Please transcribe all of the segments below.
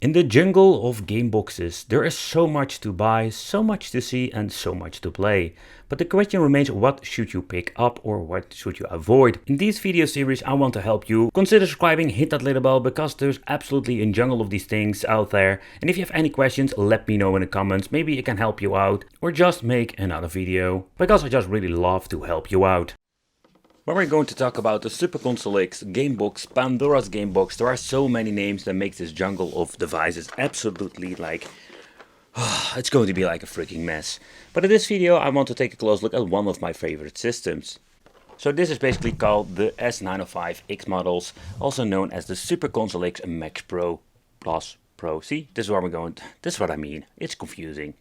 In the jungle of game boxes, there is so much to buy, so much to see and so much to play. But the question remains, what should you pick up or what should you avoid? In this video series I want to help you. Consider subscribing, hit that little bell because there's absolutely a jungle of these things out there. And if you have any questions, let me know in the comments, maybe I can help you out or just make another video. Because I just really love to help you out. When we're going to talk about the Super Console X, Gamebox, Pandora's Gamebox, there are so many names that make this jungle of devices absolutely like... it's going to be like a freaking mess. But in this video I want to take a close look at one of my favorite systems. So this is basically called the S905X models, also known as the Super Console X Max Pro Plus Pro. See, this is where we're going. This is what I mean. It's confusing.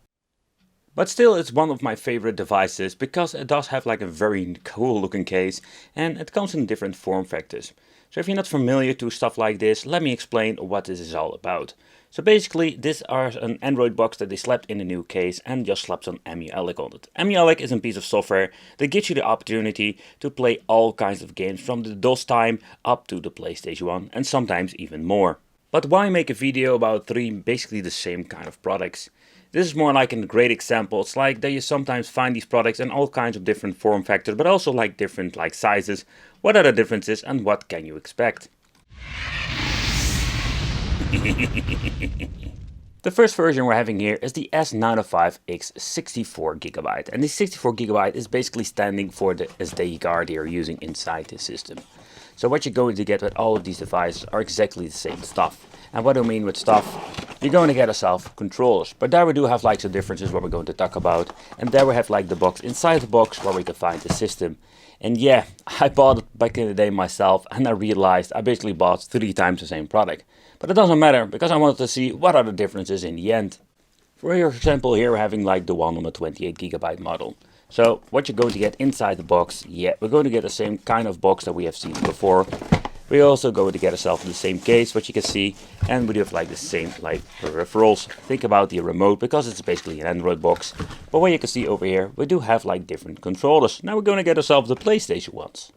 But still, it's one of my favorite devices because it does have like a very cool looking case and it comes in different form factors. So if you're not familiar to stuff like this, let me explain what this is all about. So basically, this is an Android box that they slapped in a new case and just slapped some Emulation on it. Emulation is a piece of software that gives you the opportunity to play all kinds of games from the DOS time up to the PlayStation 1 and sometimes even more. But why make a video about three basically the same kind of products? This is more like a great example. It's like that you sometimes find these products in all kinds of different form factors, but also like different like sizes. What are the differences and what can you expect? The first version we're having here is the S905X 64GB, and this 64GB is basically standing for the SD card you're using inside the system. So what you're going to get with all of these devices are exactly the same stuff. And what do I mean with stuff? You're going to get yourself controllers, but there we do have like some differences what we're going to talk about. And there we have like the box inside the box where we can find the system. And yeah, I bought it back in the day myself and I realized I basically bought 3 times the same product. But it doesn't matter because I wanted to see what are the differences in the end. For example, here we're having like the one on the 28GB model. So what you're going to get inside the box, yeah, we're going to get the same kind of box that we have seen before. We're also going to get ourselves the same case, what you can see, and we do have like the same like peripherals. Think about the remote because it's basically an Android box. But what you can see over here, we do have like different controllers. Now we're going to get ourselves the PlayStation ones.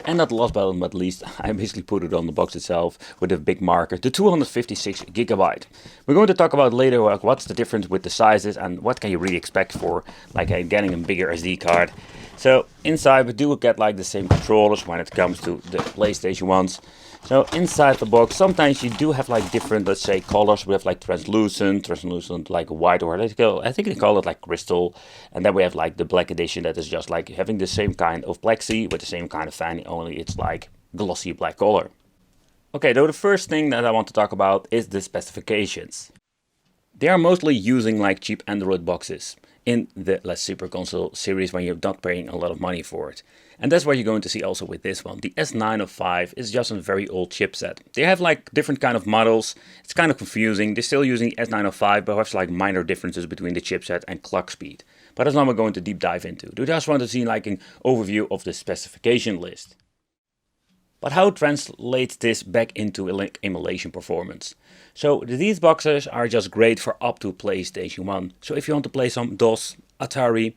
And not last but not least, I basically put it on the box itself with a big marker, the 256GB. We're going to talk about later what's the difference with the sizes and what can you really expect for like getting a bigger SD card. So inside we do get like the same controllers when it comes to the PlayStation ones. So inside the box, sometimes you do have like different, let's say, colors. We have like translucent like white, or I think they call it like crystal. And then we have like the black edition that is just like having the same kind of plexi with the same kind of fan, only it's like glossy black color. Okay, though the first thing that I want to talk about is the specifications. They are mostly using like cheap Android boxes in the Super Console series when you're not paying a lot of money for it. And that's what you're going to see also with this one. The S905 is just a very old chipset. They have like different kind of models. It's kind of confusing. They're still using S905, but have like minor differences between the chipset and clock speed. But that's not what we're going to deep dive into. We just want to see like an overview of the specification list. But how translates this back into emulation performance? So these boxes are just great for up to PlayStation 1. So if you want to play some DOS, Atari,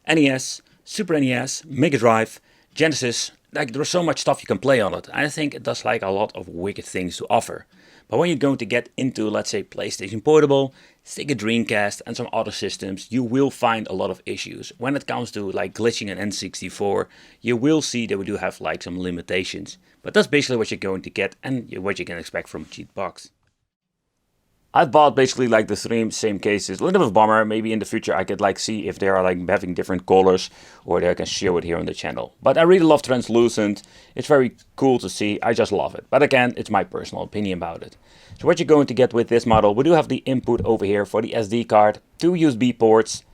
NES, Super NES, Mega Drive, Genesis, like there's so much stuff you can play on it. I think it does like a lot of wicked things to offer. But when you're going to get into, let's say, PlayStation Portable, Sega Dreamcast and some other systems, you will find a lot of issues. When it comes to like glitching an N64, you will see that we do have like some limitations. But that's basically what you're going to get and what you can expect from a cheap box. I bought basically like the 3 same cases. A little bit of a bummer. Maybe in the future I could like see if they are like having different colors or I can show it here on the channel. But I really love translucent. It's very cool to see. I just love it. But again, it's my personal opinion about it. So what you're going to get with this model, we do have the input over here for the SD card, 2 USB ports.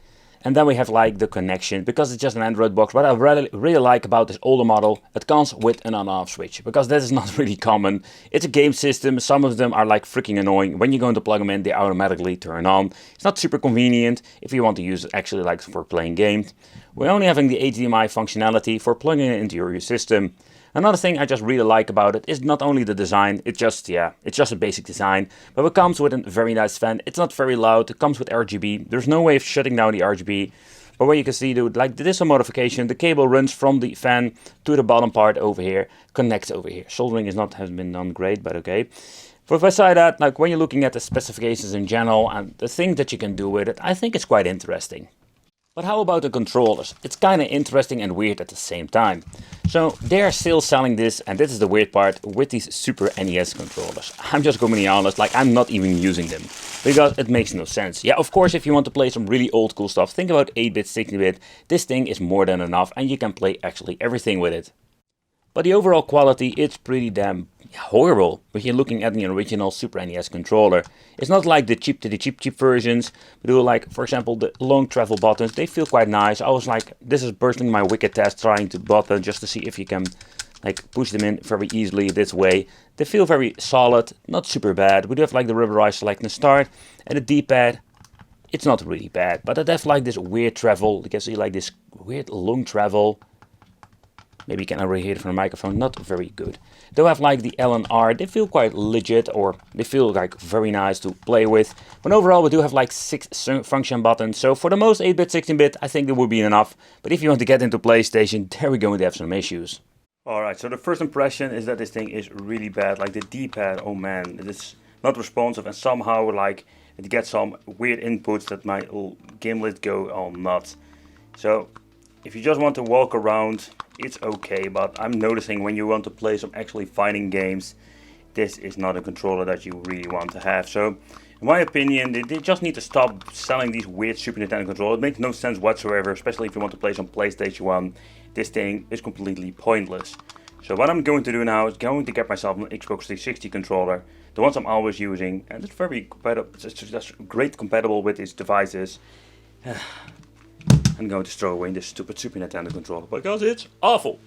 And then we have like the connection, because it's just an Android box. What I really like about this older model, it comes with an on-off switch, because that is not really common. It's a game system. Some of them are like freaking annoying. When you're going to plug them in, they automatically turn on. It's not super convenient if you want to use it actually like for playing games. We're only having the HDMI functionality for plugging it into your system. Another thing I just really like about it is not only the design, it's just a basic design, but it comes with a very nice fan. It's not very loud, it comes with RGB. There's no way of shutting down the RGB. But where you can see, dude, like this is a modification. The cable runs from the fan to the bottom part over here, connects over here. Soldering has been done great, but okay. But beside that, like when you're looking at the specifications in general and the things that you can do with it, I think it's quite interesting. But how about the controllers? It's kind of interesting and weird at the same time. So they're still selling this, and this is the weird part, with these Super NES controllers. I'm just going to be honest, like I'm not even using them, because it makes no sense. Yeah, of course, if you want to play some really old cool stuff, think about 8-bit, 16-bit, this thing is more than enough and you can play actually everything with it. But the overall quality, it's pretty damn horrible. But you're looking at the original Super NES controller. It's not like the cheap versions. We do like, for example, the long travel buttons. They feel quite nice. I was like, this is personally my wicked test, trying to button just to see if you can like push them in very easily this way. They feel very solid, not super bad. We do have like the rubberized select and start, and the D-pad. It's not really bad, but it has like this weird travel. You can see like this weird long travel. Maybe you can already hear it from the microphone, not very good. They have like the L and R, they feel quite legit, or they feel like very nice to play with. But overall we do have like 6 function buttons, so for the most 8-bit, 16-bit I think that would be enough. But if you want to get into PlayStation, there we're going to have some issues. Alright, so the first impression is that this thing is really bad. Like the D-pad, oh man, it is not responsive, and somehow like it gets some weird inputs that my little gimlet go all nuts. So if you just want to walk around, it's okay, but I'm noticing when you want to play some actually fighting games, this is not a controller that you really want to have. So in my opinion, they just need to stop selling these weird Super Nintendo controllers. It makes no sense whatsoever, especially if you want to play some PlayStation 1. This thing is completely pointless. So what I'm going to do now is going to get myself an Xbox 360 controller, the ones I'm always using, and it's very compatible. It's just great compatible with these devices. I'm going to throw away this stupid Super Nintendo controller because it's awful.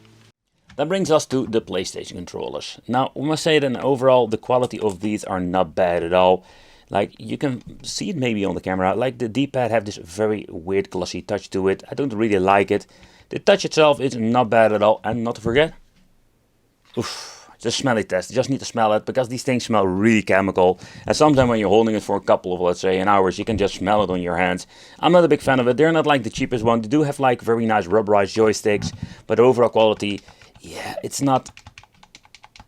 That brings us to the PlayStation controllers. Now, we must say that overall the quality of these are not bad at all. Like you can see it maybe on the camera, like the D-pad have this very weird glossy touch to it. I don't really like it. The touch itself is not bad at all, and not to forget, it's a smelly test. You just need to smell it because these things smell really chemical. And sometimes when you're holding it for a couple of, let's say, an hours, you can just smell it on your hands. I'm not a big fan of it. They're not like the cheapest one. They do have like very nice rubberized joysticks, but the overall quality, yeah, it's not.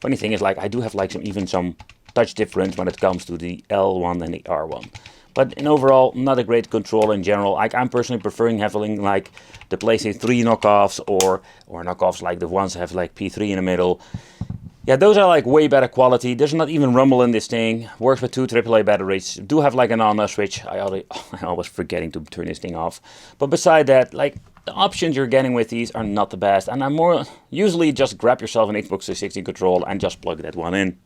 Funny thing is, like I do have like even some touch difference when it comes to the L1 and the R1. But in overall, not a great controller in general. Like I'm personally preferring having like the PlayStation 3 knockoffs or knockoffs like the ones that have like P3 in the middle. Yeah, those are like way better quality. There's not even rumble in this thing. Works with 2 AAA batteries. Do have like an on-off switch. I always forgetting to turn this thing off. But beside that, like the options you're getting with these are not the best. And I'm more usually just grab yourself an Xbox 360 controller and just plug that one in.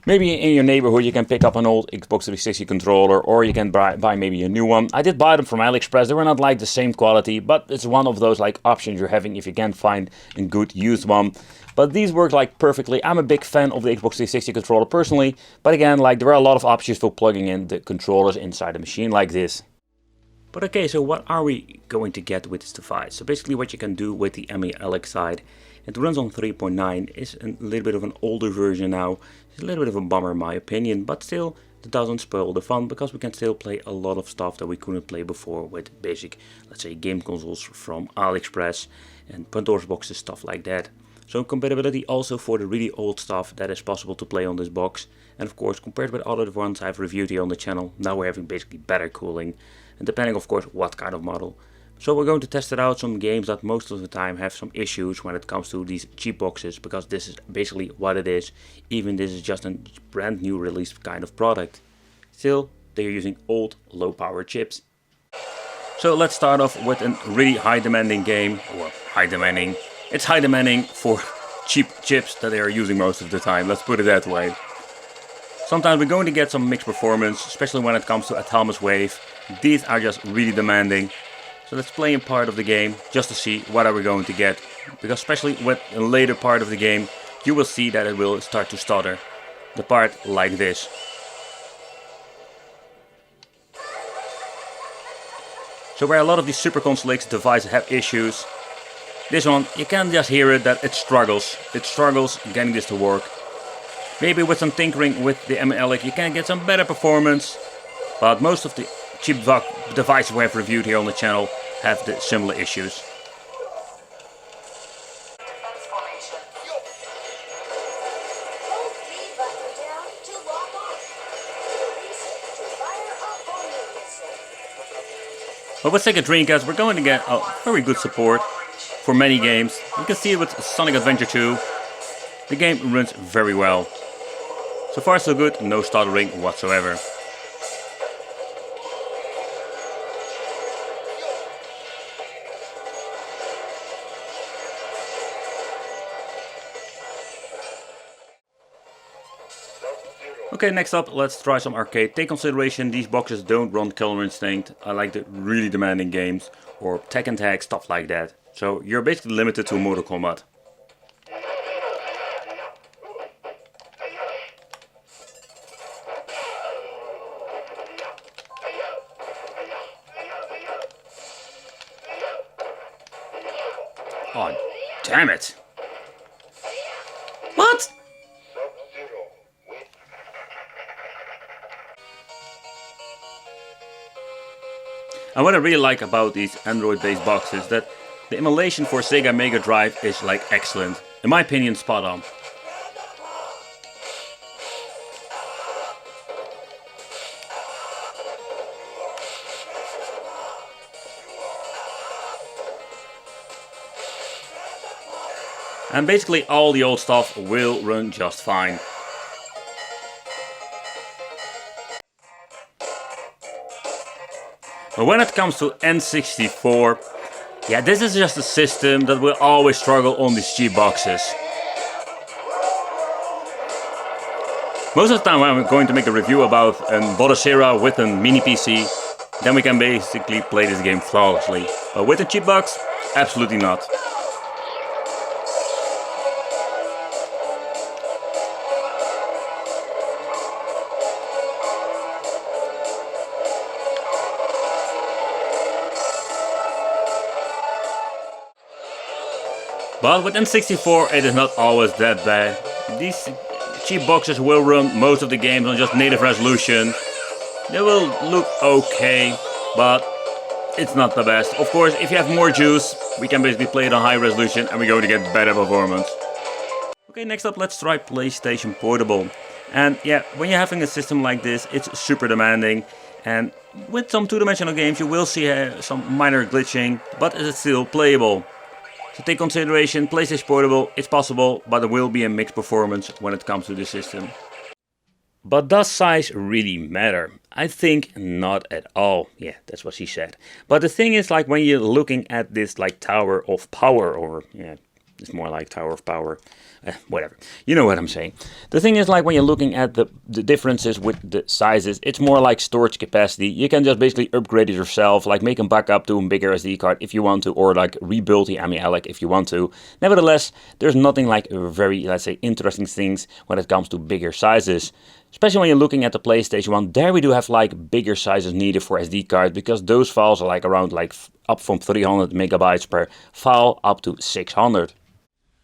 Maybe in your neighborhood you can pick up an old Xbox 360 controller, or you can buy maybe a new one. I did buy them from AliExpress. They were not like the same quality, but it's one of those like options you're having if you can't find a good used one. But these work like perfectly. I'm a big fan of the Xbox 360 controller personally, but again, like there are a lot of options for plugging in the controllers inside a machine like this. But okay, so what are we going to get with this device? So basically what you can do with the ME-LX side, it runs on 3.9, is a little bit of an older version now. It's a little bit of a bummer in my opinion, but still it doesn't spoil the fun because we can still play a lot of stuff that we couldn't play before with basic, let's say, game consoles from AliExpress and Pandora's boxes, stuff like that. So compatibility also for the really old stuff that is possible to play on this box. And of course, compared with other ones I've reviewed here on the channel, now we're having basically better cooling. And depending of course what kind of model. So we're going to test it out some games that most of the time have some issues when it comes to these cheap boxes, because this is basically what it is. Even this is just a brand new released kind of product. Still, they're using old low power chips. So let's start off with a really high demanding game, or high demanding. It's high demanding for cheap chips that they are using most of the time, let's put it that way. Sometimes we're going to get some mixed performance, especially when it comes to Atomus Wave. These are just really demanding. So let's play a part of the game just to see what are we going to get. Because especially with a later part of the game, you will see that it will start to stutter. The part like this. So where a lot of these Super Console X devices have issues, this one, you can just hear it that it struggles. It struggles getting this to work. Maybe with some tinkering with the ME-LX you can get some better performance. But most of the cheap devices we have reviewed here on the channel have the similar issues. But with Sega Dreamcast, we're going to get a very good support for many games. You can see it with Sonic Adventure 2. The game runs very well. So far so good, no stuttering whatsoever. Okay, next up, let's try some arcade. Take consideration, these boxes don't run Killer Instinct. I like the really demanding games, or Tekken Tag, stuff like that. So you're basically limited to Mortal Kombat. Oh, damn it! What? And what I really like about these Android-based boxes is that the emulation for Sega Mega Drive is like excellent. In my opinion, spot on. And basically all the old stuff will run just fine. But when it comes to N64, yeah, this is just a system that will always struggle on these cheap boxes. Most of the time when I'm going to make a review about a Bodacera with a mini PC, then we can basically play this game flawlessly. But with a cheap box, absolutely not. But with N64 it is not always that bad. These cheap boxes will run most of the games on just native resolution. They will look okay, but it's not the best. Of course, if you have more juice, we can basically play it on high resolution and we're going to get better performance. Okay, next up let's try PlayStation Portable. And yeah, when you're having a system like this, it's super demanding. And with some two-dimensional games you will see some minor glitching, but it's still playable. So take consideration, PlayStation Portable, it's possible, but there will be a mixed performance when it comes to the system. But does size really matter? I think not at all. Yeah, that's what she said. But the thing is, like when you're looking at this like Tower of Power, or yeah, it's more like Tower of Power. Whatever, you know what I'm saying. The thing is, like when you're looking at the differences with the sizes, it's more like storage capacity. You can just basically upgrade it yourself, like make them back up to a bigger SD card if you want to, or like rebuild the Emulator if you want to. Nevertheless, there's nothing like very, let's say, interesting things when it comes to bigger sizes. Especially when you're looking at the PlayStation 1, there we do have like bigger sizes needed for SD cards, because those files are like around like up from 300 megabytes per file up to 600.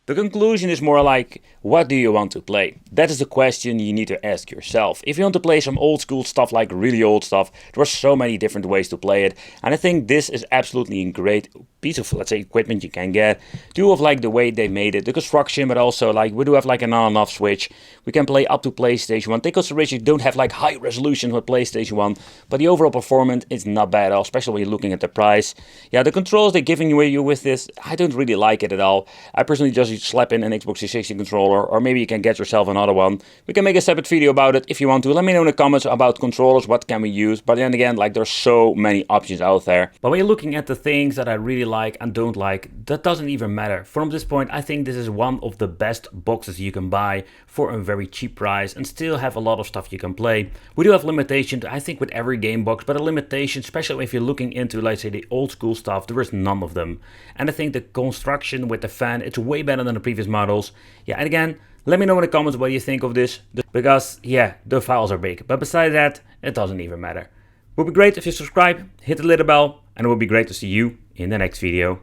The conclusion is more like, what do you want to play? That is the question you need to ask yourself. If you want to play some old school stuff, like really old stuff, there are so many different ways to play it. And I think this is absolutely a great piece of, let's say, equipment you can get. Due of like the way they made it, the construction, but also like we do have like an on and off switch. We can play up to PlayStation 1. Take consideration you don't have like high resolution with PlayStation 1, but the overall performance is not bad at all, especially when you're looking at the price. Yeah, the controls they're giving you with this, I don't really like it at all. I personally just slap in an Xbox 360 controller, or maybe you can get yourself another one. We can make a separate video about it if you want to. Let me know in the comments about controllers, what can we use. But then again, like there's so many options out there. But when you're looking at the things that I really like and don't like, that doesn't even matter. From this point, I think this is one of the best boxes you can buy for a very cheap price and still have a lot of stuff you can play. We do have limitations, I think, with every game box, but a limitation, especially if you're looking into, let's say, the old school stuff, there is none of them. And I think the construction with the fan, it's way better than the previous models. Yeah, and again, let me know in the comments what you think of this, because yeah, the files are big, but besides that, it doesn't even matter. It would be great if you subscribe, hit the little bell, and it would be great to see you in the next video.